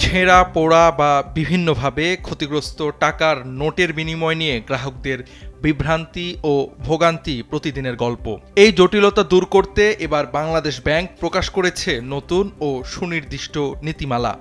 ছেঁড়া পোড়া বা বিভিন্নভাবে ক্ষতিগ্রস্ত টাকার নোটের বিনিময় নিয়ে গ্রাহকদের বিভ্রান্তি ও ভোগান্তি প্রতিদিনের গল্প। এই জটিলতা দূর করতে এবার বাংলাদেশ ব্যাংক প্রকাশ করেছে নতুন ও সুনির্দিষ্ট নীতিমালা।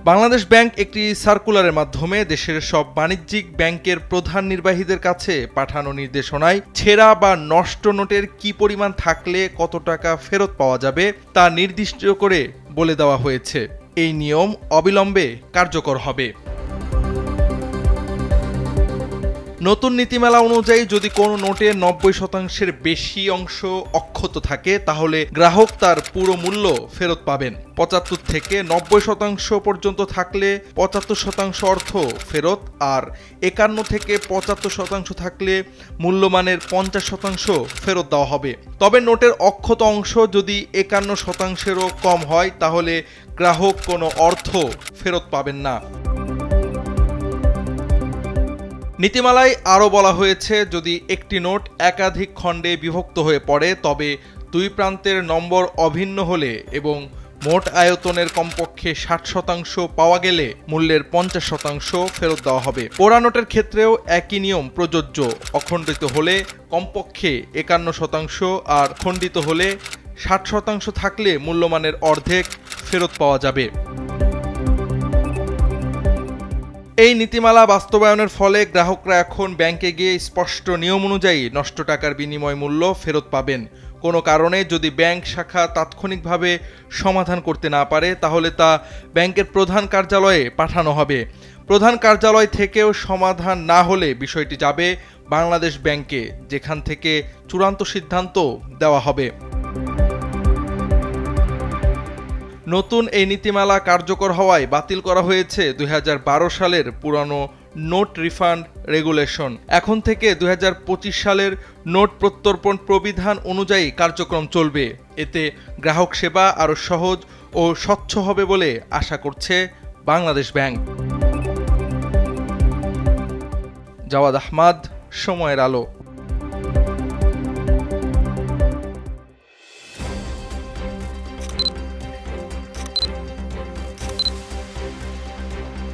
বাংলাদেশ ব্যাংক একটি সার্কুলারের মাধ্যমে দেশের সব বাণিজ্যিক ব্যাংকের প্রধান নির্বাহীদের কাছে পাঠানো নির্দেশনায় ছেঁড়া বা নষ্ট নোটের কী পরিমাণ থাকলে কত টাকা ফেরত পাওয়া যাবে তা নির্দিষ্ট করে বলে দেওয়া হয়েছে। এই নিয়ম অবিলম্বে কার্যকর হবে। নতুন নীতিমালা অনুযায়ী যদি কোনো নোটের ৯০% বেশি অংশ অক্ষত থাকে তাহলে গ্রাহক তার পুরো মূল্য ফেরত পাবেন। ৭৫ থেকে ৯০% পর্যন্ত থাকলে ৭৫% অর্থ ফেরত, আর ৫১ থেকে ৭৫% থাকলে মূল্যমানের ৫০% ফেরত দেওয়া হবে। তবে নোটের অক্ষত অংশ যদি ৫১%-এরও কম হয় তাহলে গ্রাহক কোনো অর্থ ফেরত পাবেন না। নীতিমালায় আরও বলা হয়েছে, যদি একটি নোট একাধিক খণ্ডে বিভক্ত হয়ে পড়ে তবে দুই প্রান্তের নম্বর অভিন্ন হলে এবং মোট আয়তনের কমপক্ষে ৬০% পাওয়া গেলে মূল্যের ৫০% ফেরত দেওয়া হবে। পোড়া নোটের ক্ষেত্রেও একই নিয়ম প্রযোজ্য। অখণ্ডিত হলে কমপক্ষে ৫১% আর খণ্ডিত হলে ৬০% থাকলে মূল্যমানের অর্ধেক ফেরত পাওয়া যাবে। এই নীতিমালা বাস্তবায়নের ফলে গ্রাহকরা এখন ব্যাংকে গিয়ে স্পষ্ট নিয়ম অনুযায়ী নষ্ট টাকার বিনিময় মূল্য ফেরত পাবেন। কোনো কারণে যদি ব্যাংক শাখা তাৎক্ষণিকভাবে সমাধান করতে না পারে তাহলে তা ব্যাংকের প্রধান কার্যালয়ে পাঠানো হবে। প্রধান কার্যালয় থেকেও সমাধান না হলে বিষয়টি যাবে বাংলাদেশ ব্যাংকে, যেখান থেকে চূড়ান্ত সিদ্ধান্ত দেওয়া হবে। নতুন এই নীতিমালা কার্যকর হওয়ায় বাতিল করা হয়েছে ২০১২ সালের পুরানো নোট রিফান্ড রেগুলেশন। এখন থেকে ২০২৫ সালের নোট প্রত্যর্পণ প্রবিধান অনুযায়ী কার্যক্রম চলবে। এতে গ্রাহক সেবা আরও সহজ ও স্বচ্ছ হবে বলে আশা করছে বাংলাদেশ ব্যাংক। জাওয়াদ আহমদ, সময়ের আলো।